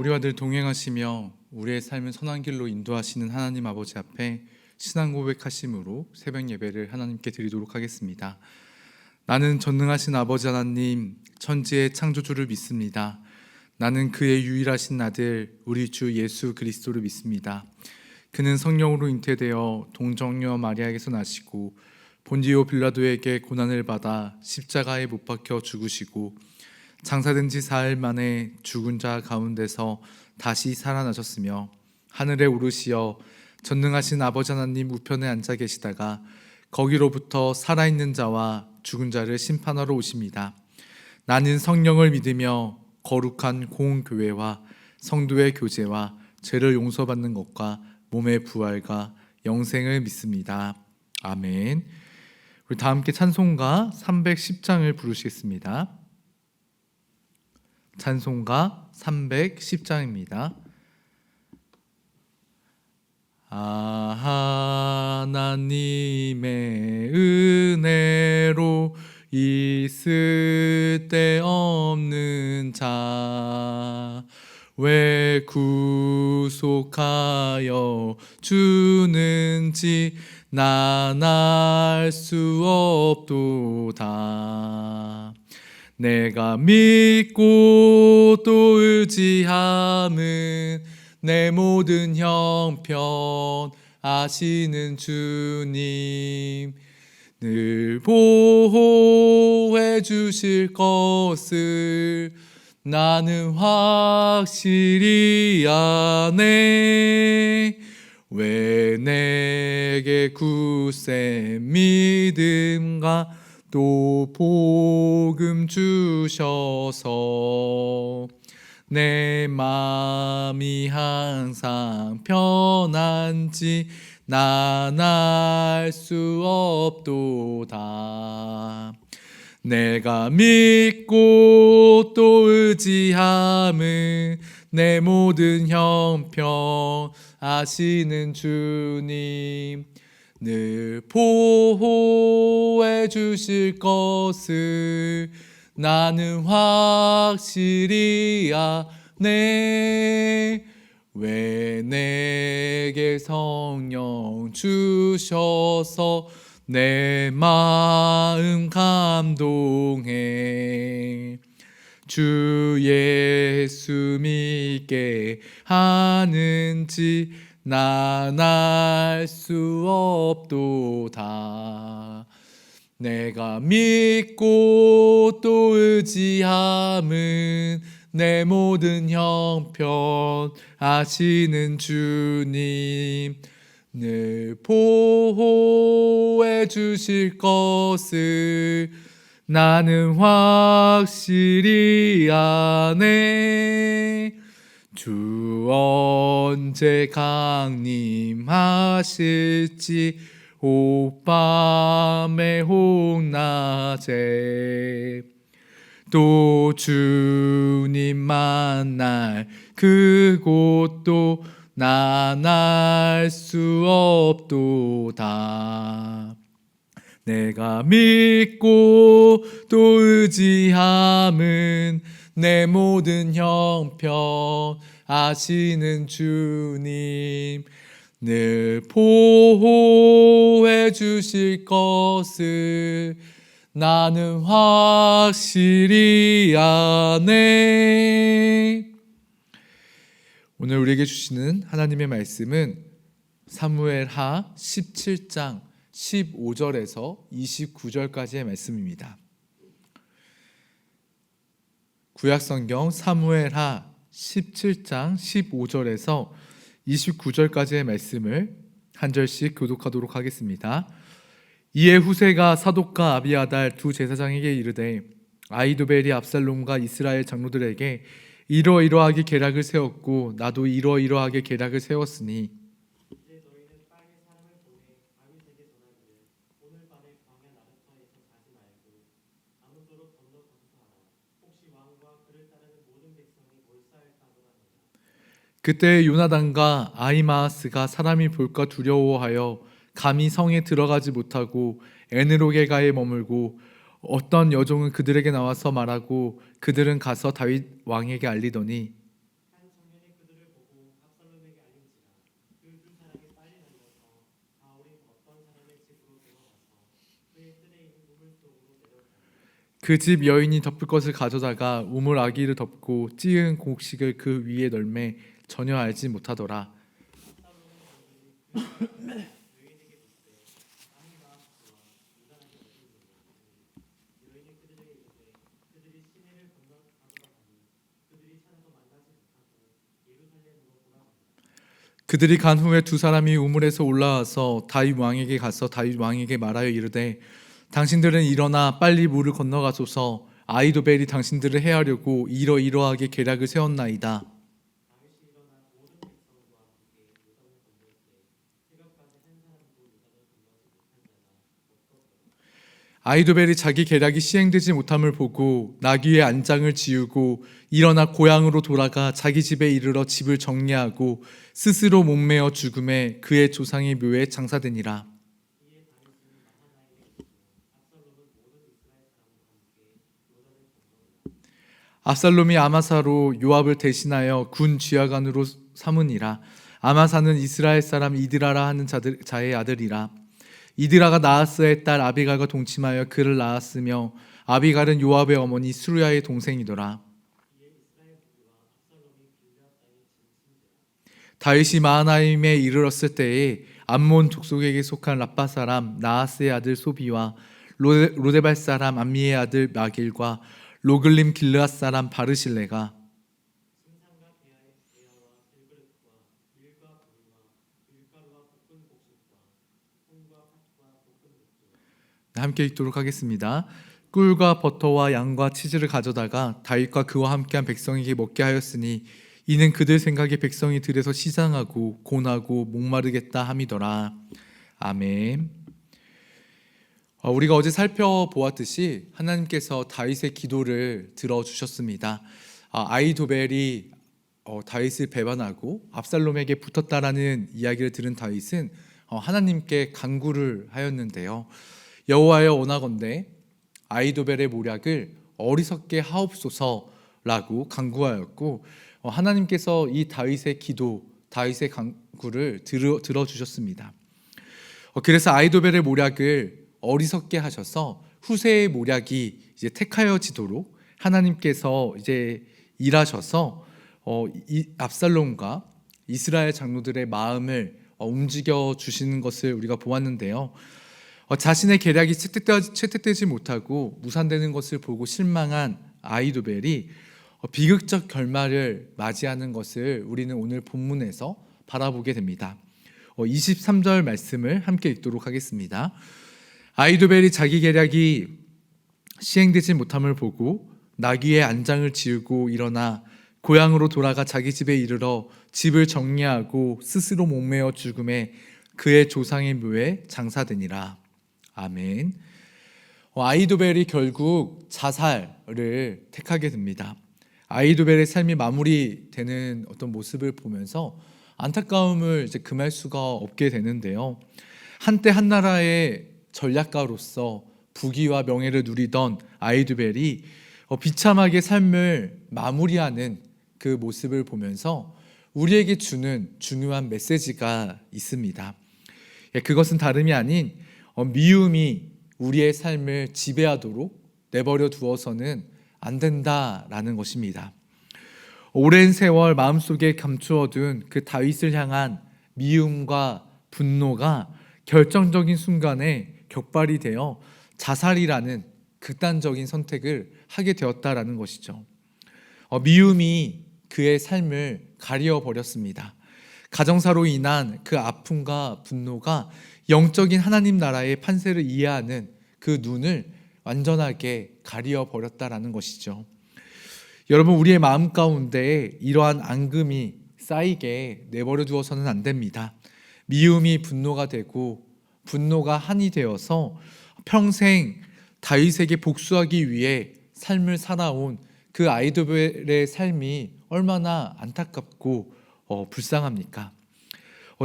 우리와 늘 동행하시며 우리의 삶을 선한 길로 인도하시는 하나님 아버지 앞에 신앙 고백하심으로 새벽 예배를 하나님께 드리도록 하겠습니다. 나는 전능하신 아버지 하나님, 천지의 창조주를 믿습니다. 나는 그의 유일하신 아들 우리 주 예수 그리스도를 믿습니다. 그는 성령으로 잉태되어 동정녀 마리아에게서 나시고 본디오 빌라도에게 고난을 받아 십자가에 못 박혀 죽으시고 장사된 지 사흘 만에 죽은 자 가운데서 다시 살아나셨으며 하늘에 오르시어 전능하신 아버지 하나님 우편에 앉아 계시다가 거기로부터 살아있는 자와 죽은 자를 심판하러 오십니다. 나는 성령을 믿으며 거룩한 공교회와 성도의 교제와 죄를 용서받는 것과 몸의 부활과 영생을 믿습니다. 아멘. 우리 다 함께 찬송가 310장을 부르시겠습니다. 찬송가 310장입니다. 하나님의 은혜로 있을 데 없는 자 왜 구속하여 주는지 난 알 수 없도다. 내가 믿고 또 의지함은 내 모든 형편 아시는 주님 늘 보호해 주실 것을 나는 확실히 아네. 왜 내게 굳센 믿음과 또 복음 주셔서 내 마음이 항상 편한지 난 알 수 없도다. 내가 믿고 또 의지함은 내 모든 형편 아시는 주님 늘 보호해 주실 것을 나는 확실히 아네. 왜 내게 성령 주셔서 내 마음 감동해. 주 예수 믿게 하는지 난 알 수 없도다. 내가 믿고 또 의지함은 내 모든 형편 아시는 주님 늘 보호해 주실 것을 나는 확실히 아네. 주 언제 강림하실지 오밤에 홍낮에 또 주님 만날 그곳도 난 알 수 없도다. 내가 믿고 또 의지함은 내 모든 형편 아시는 주님 늘 보호해 주실 것을 나는 확실히 아네. 오늘 우리에게 주시는 하나님의 말씀은 사무엘하 17장 15절에서 29절까지의 말씀입니다. 구약성경 사무엘하 17장 15절에서 29절까지의 말씀을 한 절씩 교독하도록 하겠습니다. 이에 후세가 사독과 아비아달 두 제사장에게 이르되 아히도벨이 압살롬과 이스라엘 장로들에게 이러이러하게 계략을 세웠고 나도 이러이러하게 계략을 세웠으니 이제 너희는 빨리 사람을 보내 아비색에 전하기를 오늘 밤에 광야 나루터에서 자지 말고 아무쪼록 건너 가소서 하라. 혹시 왕과 그를 따르는 모든 백성이 몰사할까보다 하노라. 그때 요나단과 아히마아스가 사람이 볼까 두려워하여 감히 성에 들어가지 못하고 에느로게가에 머물고 어떤 여종은 그들에게 나와서 말하고 그들은 가서 다윗 왕에게 알리더니 한 청년의 그 집 여인이 덮을 것을 가져다가 우물 아기를 덮고 찌은 곡식을 그 위에 널매 전혀 알지 못하더라. 그들이 간 후에 두 사람이 우물에서 올라와서 다윗 왕에게 가서 다윗 왕에게 말하여 이르되 당신들은 일어나 빨리 물을 건너가소서. 아히도벨이 당신들을 해하려고 이러이러하게 계략을 세웠나이다. 아히도벨이 자기 계략이 시행되지 못함을 보고 나귀의 안장을 지우고 일어나 고향으로 돌아가 자기 집에 이르러 집을 정리하고 스스로 몸매어 죽음에 그의 조상의 묘에 장사되니라. 압살롬이 아마사로 요압을 대신하여 군 지휘관으로 삼으니라. 아마사는 이스라엘 사람 이드라라 하는 자의 아들이라. 이드라가 나하스의 딸 아비갈과 동침하여 그를 낳았으며 아비갈은 요압의 어머니 수르야의 동생이더라. 다윗이 마하나임에 이르렀을 때에 암몬 족속에게 속한 라빠 사람 나하스의 아들 소비와 로데발 사람 암미의 아들 마길과 로글림 길르앗 사람 바르실레가 함께 읽도록 하겠습니다. 꿀과 버터와 양과 치즈를 가져다가 다윗과 그와 함께한 백성에게 먹게 하였으니 이는 그들 생각에 백성이 들에서 시장하고 곤하고 목마르겠다 함이더라. 아멘. 우리가 어제 살펴보았듯이 하나님께서 다윗의 기도를 들어주셨습니다. 아히도벨이 다윗을 배반하고 압살롬에게 붙었다라는 이야기를 들은 다윗은 하나님께 간구를 하였는데요. 여호와여 원하건대 아히도벨의 모략을 어리석게 하옵소서라고 간구하였고 하나님께서 이 다윗의 기도, 다윗의 간구를 들어주셨습니다. 그래서 아히도벨의 모략을 어리석게 하셔서 후세의 모략이 이제 택하여지도록 하나님께서 이제 일하셔서 압살롬과 이스라엘 장로들의 마음을 움직여 주시는 것을 우리가 보았는데요. 자신의 계략이 채택되지 못하고 무산되는 것을 보고 실망한 아히도벨이 비극적 결말을 맞이하는 것을 우리는 오늘 본문에서 바라보게 됩니다. 23절 말씀을 함께 읽도록 하겠습니다. 아히도벨이 자기 계략이 시행되지 못함을 보고 나귀의 안장을 지우고 일어나 고향으로 돌아가 자기 집에 이르러 집을 정리하고 스스로 목매어 죽음에 그의 조상의 묘에 장사되니라. 아멘. 아히도벨이 결국 자살을 택하게 됩니다. 아히도벨의 삶이 마무리되는 어떤 모습을 보면서 안타까움을 이제 금할 수가 없게 되는데요. 한때 한나라의 전략가로서 부귀와 명예를 누리던 아히도벨이 비참하게 삶을 마무리하는 그 모습을 보면서 우리에게 주는 중요한 메시지가 있습니다. 그것은 다름이 아닌 미움이 우리의 삶을 지배하도록 내버려 두어서는 안 된다라는 것입니다. 오랜 세월 마음속에 감추어둔 그 다윗을 향한 미움과 분노가 결정적인 순간에 격발이 되어 자살이라는 극단적인 선택을 하게 되었다라는 것이죠. 미움이 그의 삶을 가리어버렸습니다. 가정사로 인한 그 아픔과 분노가 영적인 하나님 나라의 판세를 이해하는 그 눈을 완전하게 가리어버렸다라는 것이죠. 여러분, 우리의 마음 가운데 이러한 앙금이 쌓이게 내버려 두어서는 안 됩니다. 미움이 분노가 되고 분노가 한이 되어서 평생 다윗에게 복수하기 위해 삶을 살아온 그 아히도벨의 삶이 얼마나 안타깝고 불쌍합니까?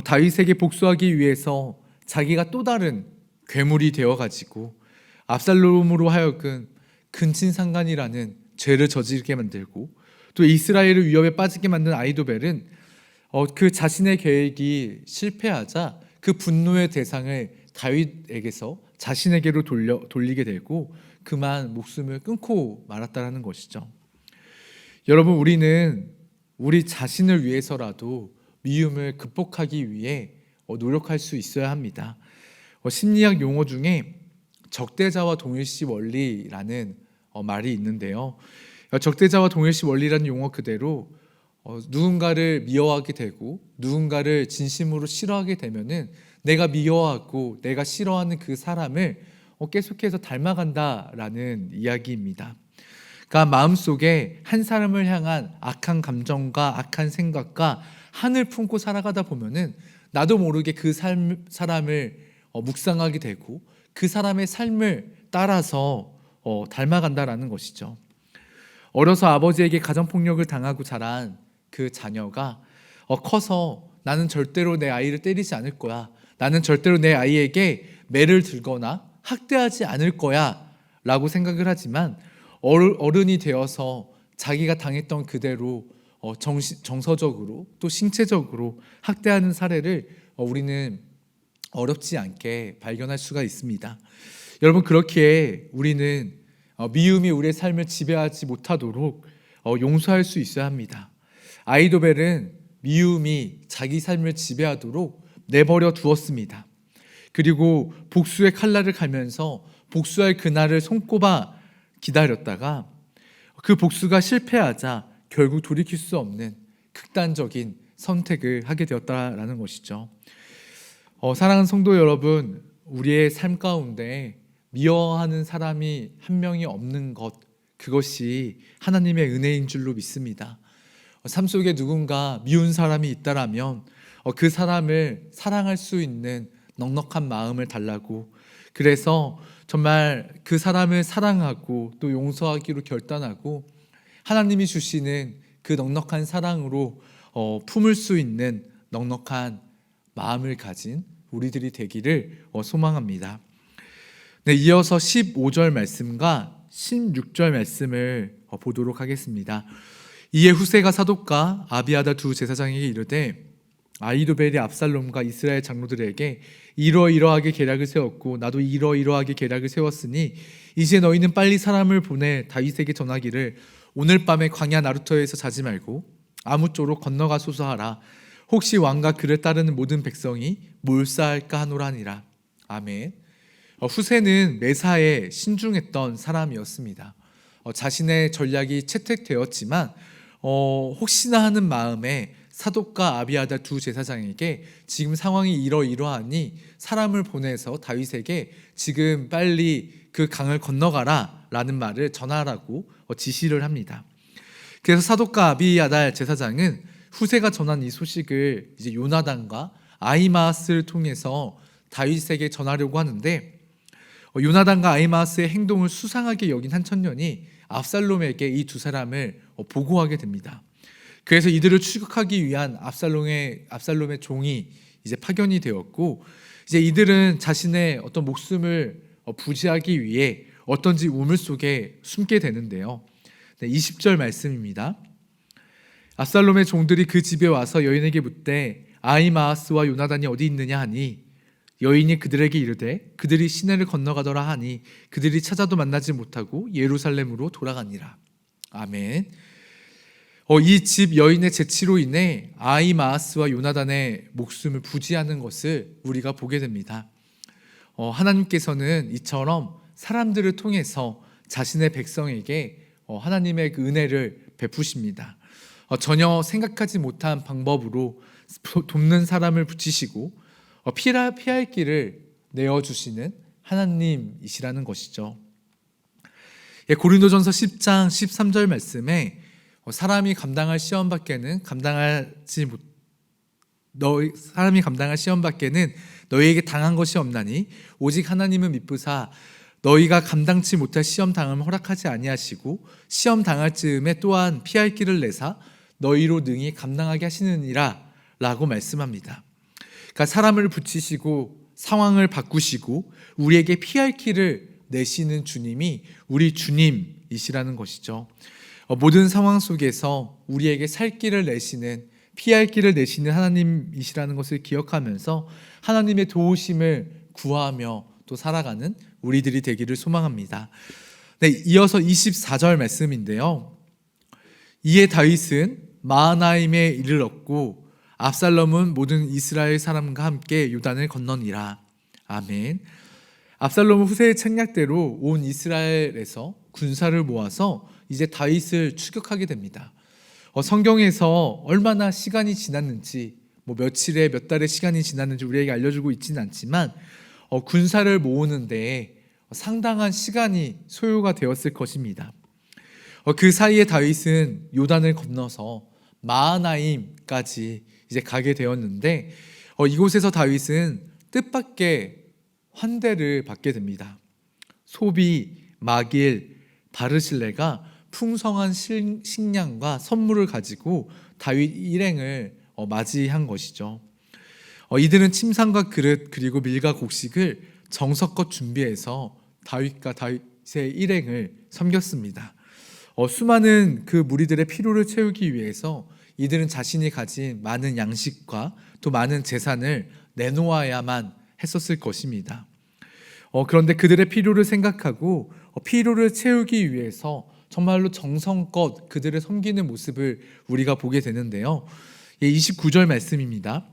다윗에게 복수하기 위해서 자기가 또 다른 괴물이 되어가지고 압살롬으로 하여금 근친상간이라는 죄를 저지르게 만들고 또 이스라엘을 위협에 빠지게 만든 아히도벨은 그 자신의 계획이 실패하자 그 분노의 대상을 다윗에게서 자신에게로 돌리게 되고 그만 목숨을 끊고 말았다라는 것이죠. 여러분, 우리는 우리 자신을 위해서라도 미움을 극복하기 위해 노력할 수 있어야 합니다. 심리학 용어 중에 적대자와 동일시 원리라는 말이 있는데요. 적대자와 동일시 원리라는 용어 그대로 누군가를 미워하게 되고 누군가를 진심으로 싫어하게 되면은 내가 미워하고 내가 싫어하는 그 사람을 계속해서 닮아간다라는 이야기입니다. 그러니까 마음속에 한 사람을 향한 악한 감정과 악한 생각과 한을 품고 살아가다 보면은 나도 모르게 그 사람을 묵상하게 되고 그 사람의 삶을 따라서 닮아간다라는 것이죠. 어려서 아버지에게 가정폭력을 당하고 자란 그 자녀가 커서 나는 절대로 내 아이를 때리지 않을 거야, 나는 절대로 내 아이에게 매를 들거나 학대하지 않을 거야 라고 생각을 하지만 어른이 되어서 자기가 당했던 그대로 정서적으로 또 신체적으로 학대하는 사례를 우리는 어렵지 않게 발견할 수가 있습니다. 여러분, 그렇기에 우리는 미움이 우리의 삶을 지배하지 못하도록 용서할 수 있어야 합니다. 아이도벨은 미움이 자기 삶을 지배하도록 내버려 두었습니다. 그리고 복수의 칼날을 갈면서 복수할 그날을 손꼽아 기다렸다가 그 복수가 실패하자 결국 돌이킬 수 없는 극단적인 선택을 하게 되었다라는 것이죠. 사랑하는 성도 여러분, 우리의 삶 가운데 미워하는 사람이 한 명이 없는 것, 그것이 하나님의 은혜인 줄로 믿습니다. 삶 속에 누군가 미운 사람이 있다라면 그 사람을 사랑할 수 있는 넉넉한 마음을 달라고, 그래서 정말 그 사람을 사랑하고 또 용서하기로 결단하고 하나님이 주시는 그 넉넉한 사랑으로 품을 수 있는 넉넉한 마음을 가진 우리들이 되기를 소망합니다. 네, 이어서 15절 말씀과 16절 말씀을 보도록 하겠습니다. 이에 후세가 사독과 아비아다 두 제사장에게 이르되 아히도벨이 압살롬과 이스라엘 장로들에게 이러이러하게 계략을 세웠고 나도 이러이러하게 계략을 세웠으니 이제 너희는 빨리 사람을 보내 다윗에게 전하기를 오늘 밤에 광야 나루터에서 자지 말고 아무쪼록 건너가소서 하라. 혹시 왕과 그를 따르는 모든 백성이 몰사할까 하노라 하니라. 아멘. 후세는 매사에 신중했던 사람이었습니다. 자신의 전략이 채택되었지만 혹시나 하는 마음에 사독과 아비아다 두 제사장에게 지금 상황이 이러이러하니 사람을 보내서 다윗에게 지금 빨리 그 강을 건너가라 라는 말을 전하라고 지시를 합니다. 그래서 사독과 아비아달 제사장은 후세가 전한 이 소식을 이제 요나단과 아히마아스를 통해서 다윗에게 전하려고 하는데 요나단과 아히마아스의 행동을 수상하게 여긴 한 청년이 압살롬에게 이 두 사람을 보고하게 됩니다. 그래서 이들을 추격하기 위한 압살롬의 종이 이제 파견이 되었고, 이제 이들은 자신의 어떤 목숨을 부지하기 위해 어떤지 우물 속에 숨게 되는데요. 20절 말씀입니다. 압살롬의 종들이 그 집에 와서 여인에게 묻되 아히마아스와 요나단이 어디 있느냐 하니 여인이 그들에게 이르되 그들이 시내를 건너가더라 하니 그들이 찾아도 만나지 못하고 예루살렘으로 돌아가니라. 아멘. 이 집 여인의 재치로 인해 아히마아스와 요나단의 목숨을 부지하는 것을 우리가 보게 됩니다. 하나님께서는 이처럼 사람들을 통해서 자신의 백성에게 하나님의 그 은혜를 베푸십니다. 전혀 생각하지 못한 방법으로 돕는 사람을 붙이시고 피할 길을 내어주시는 하나님이시라는 것이죠. 고린도전서 10장 13절 말씀에 사람이 감당할 시험 밖에는 너희에게 당한 것이 없나니 오직 하나님은 미쁘사 너희가 감당치 못할 시험 당함을 허락하지 아니하시고 시험 당할 즈음에 또한 피할 길을 내사 너희로 능히 감당하게 하시느니라 라고 말씀합니다. 그러니까 사람을 붙이시고 상황을 바꾸시고 우리에게 피할 길을 내시는 주님이 우리 주님이시라는 것이죠. 모든 상황 속에서 우리에게 살 길을 내시는, 피할 길을 내시는 하나님이시라는 것을 기억하면서 하나님의 도우심을 구하며 또 또 살아가는 우리들이 되기를 소망합니다. 네, 이어서 24절 말씀인데요. 이에 다윗은 마하나임에 이르렀고 압살롬은 모든 이스라엘 사람과 함께 요단을 건너니라. 아멘. 압살롬은 후세의 책략대로 온 이스라엘에서 군사를 모아서 이제 다윗을 추격하게 됩니다. 성경에서 얼마나 시간이 지났는지, 며칠에 몇 달의 시간이 지났는지 우리에게 알려주고 있지는 않지만 군사를 모으는데 상당한 시간이 소요가 되었을 것입니다. 그 사이에 다윗은 요단을 건너서 마하나임까지 이제 가게 되었는데 이곳에서 다윗은 뜻밖의 환대를 받게 됩니다. 소비, 마길, 바르실레가 풍성한 식량과 선물을 가지고 다윗 일행을 맞이한 것이죠. 이들은 침상과 그릇 그리고 밀과 곡식을 정성껏 준비해서 다윗과 다윗의 일행을 섬겼습니다. 수많은 그 무리들의 필요를 채우기 위해서 이들은 자신이 가진 많은 양식과 또 많은 재산을 내놓아야만 했었을 것입니다. 그런데 그들의 필요를 생각하고 필요를 채우기 위해서 정말로 정성껏 그들을 섬기는 모습을 우리가 보게 되는데요. 29절 말씀입니다.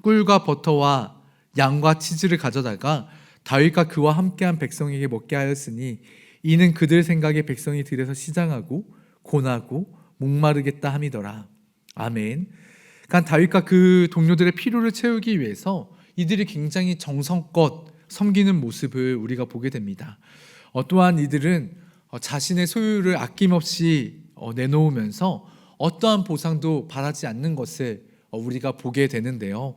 꿀과 버터와 양과 치즈를 가져다가 다윗과 그와 함께한 백성에게 먹게 하였으니 이는 그들 생각에 백성이 들에서 시장하고 고나고 목마르겠다 함이더라. 아멘. 그러니까 다윗과 그 동료들의 필요를 채우기 위해서 이들이 굉장히 정성껏 섬기는 모습을 우리가 보게 됩니다. 또한 이들은 자신의 소유를 아낌없이 내놓으면서 어떠한 보상도 바라지 않는 것을 우리가 보게 되는데요.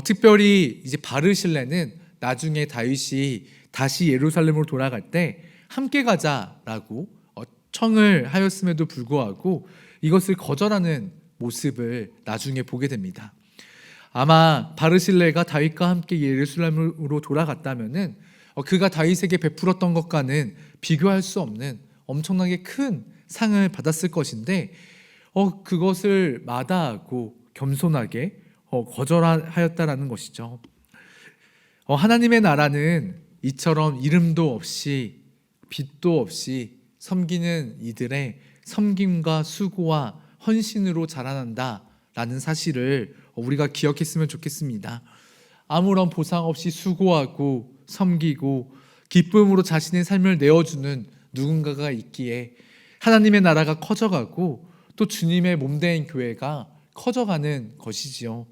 특별히 이제 바르실레는 나중에 다윗이 다시 예루살렘으로 돌아갈 때 함께 가자라고 청을 하였음에도 불구하고 이것을 거절하는 모습을 나중에 보게 됩니다. 아마 바르실레가 다윗과 함께 예루살렘으로 돌아갔다면은 그가 다윗에게 베풀었던 것과는 비교할 수 없는 엄청나게 큰 상을 받았을 것인데 그것을 마다하고 겸손하게 거절하였다라는 것이죠. 하나님의 나라는 이처럼 이름도 없이 빛도 없이 섬기는 이들의 섬김과 수고와 헌신으로 자라난다라는 사실을 우리가 기억했으면 좋겠습니다. 아무런 보상 없이 수고하고 섬기고 기쁨으로 자신의 삶을 내어주는 누군가가 있기에 하나님의 나라가 커져가고 또 주님의 몸된 교회가 커져가는 것이지요.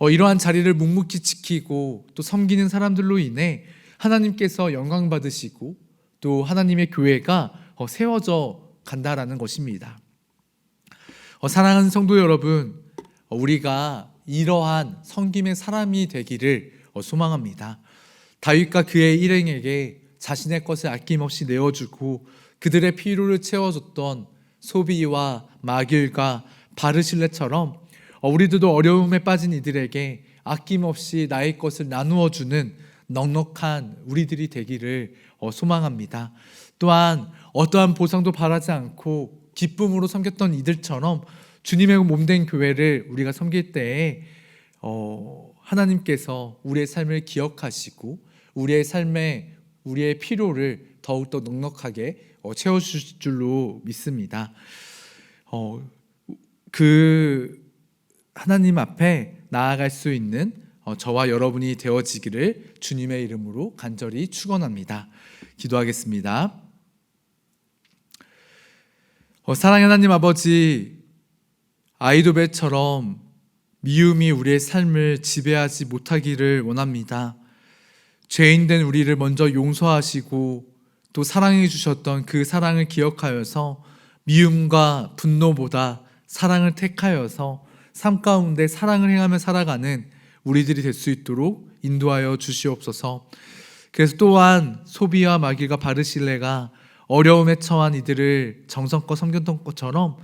이러한 자리를 묵묵히 지키고 또 섬기는 사람들로 인해 하나님께서 영광 받으시고 또 하나님의 교회가 세워져 간다라는 것입니다. 사랑하는 성도 여러분, 우리가 이러한 섬김의 사람이 되기를 소망합니다. 다윗과 그의 일행에게 자신의 것을 아낌없이 내어주고 그들의 필요를 채워줬던 소비와 마길과 바르실레처럼 우리들도 어려움에 빠진 이들에게 아낌없이 나의 것을 나누어주는 넉넉한 우리들이 되기를 소망합니다. 또한 어떠한 보상도 바라지 않고 기쁨으로 섬겼던 이들처럼 주님의 몸된 교회를 우리가 섬길 때에 하나님께서 우리의 삶을 기억하시고 우리의 삶에 우리의 필요를 더욱더 넉넉하게 채워주실 줄로 믿습니다. 그 하나님 앞에 나아갈 수 있는 저와 여러분이 되어지기를 주님의 이름으로 간절히 축원합니다. 기도하겠습니다. 사랑의 하나님 아버지, 아이도벳처럼 미움이 우리의 삶을 지배하지 못하기를 원합니다. 죄인된 우리를 먼저 용서하시고 또 사랑해 주셨던 그 사랑을 기억하여서 미움과 분노보다 사랑을 택하여서 삶 가운데 사랑을 행하며 살아가는 우리들이 될 수 있도록 인도하여 주시옵소서. 그래서 또한 소비와 마길과 바르실레가 어려움에 처한 이들을 정성껏 섬겼던 것처럼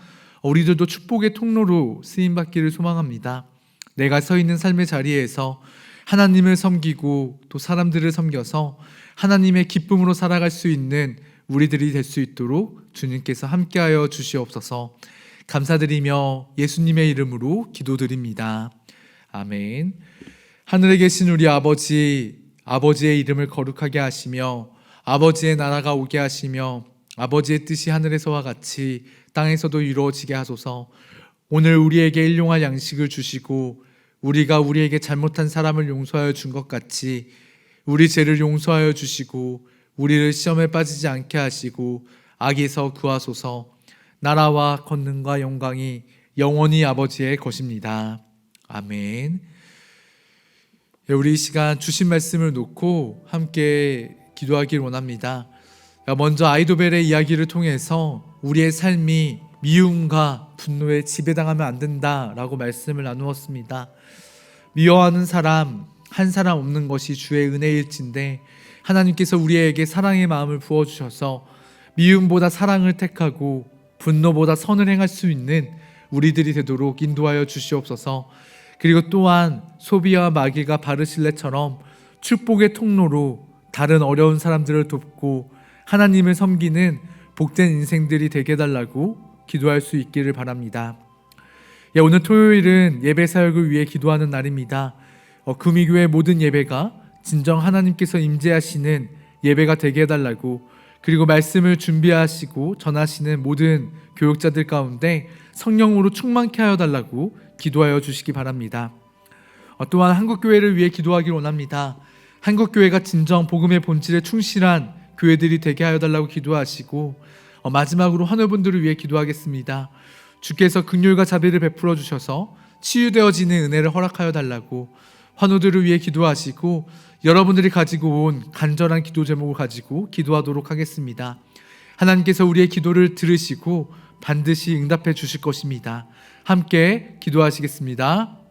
우리들도 축복의 통로로 쓰임받기를 소망합니다. 내가 서 있는 삶의 자리에서 하나님을 섬기고 또 사람들을 섬겨서 하나님의 기쁨으로 살아갈 수 있는 우리들이 될 수 있도록 주님께서 함께하여 주시옵소서. 감사드리며 예수님의 이름으로 기도드립니다. 아멘. 하늘에 계신 우리 아버지, 아버지의 이름을 거룩하게 하시며 아버지의 나라가 오게 하시며 아버지의 뜻이 하늘에서와 같이 땅에서도 이루어지게 하소서. 오늘 우리에게 일용할 양식을 주시고 우리가 우리에게 잘못한 사람을 용서하여 준 것 같이 우리 죄를 용서하여 주시고 우리를 시험에 빠지지 않게 하시고 악에서 구하소서. 나라와 권능과 영광이 영원히 아버지의 것입니다. 아멘. 우리 이 시간 주신 말씀을 놓고 함께 기도하길 원합니다. 먼저 아이도벨의 이야기를 통해서 우리의 삶이 미움과 분노에 지배당하면 안 된다라고 말씀을 나누었습니다. 미워하는 사람 한 사람 없는 것이 주의 은혜일진데 하나님께서 우리에게 사랑의 마음을 부어주셔서 미움보다 사랑을 택하고 분노보다 선을 행할 수 있는 우리들이 되도록 인도하여 주시옵소서. 그리고 또한 소비와 마길과 바르실레처럼 축복의 통로로 다른 어려운 사람들을 돕고 하나님을 섬기는 복된 인생들이 되게 해달라고 기도할 수 있기를 바랍니다. 오늘 토요일은 예배 사역을 위해 기도하는 날입니다. 구미교회 모든 예배가 진정 하나님께서 임재하시는 예배가 되게 해달라고, 그리고 말씀을 준비하시고 전하시는 모든 교육자들 가운데 성령으로 충만케 하여 달라고 기도하여 주시기 바랍니다. 또한 한국교회를 위해 기도하길 원합니다. 한국교회가 진정 복음의 본질에 충실한 교회들이 되게 하여 달라고 기도하시고, 마지막으로 환우분들을 위해 기도하겠습니다. 주께서 긍휼과 자비를 베풀어 주셔서 치유되어지는 은혜를 허락하여 달라고 환우들을 위해 기도하시고, 여러분들이 가지고 온 간절한 기도 제목을 가지고 기도하도록 하겠습니다. 하나님께서 우리의 기도를 들으시고 반드시 응답해 주실 것입니다. 함께 기도하시겠습니다.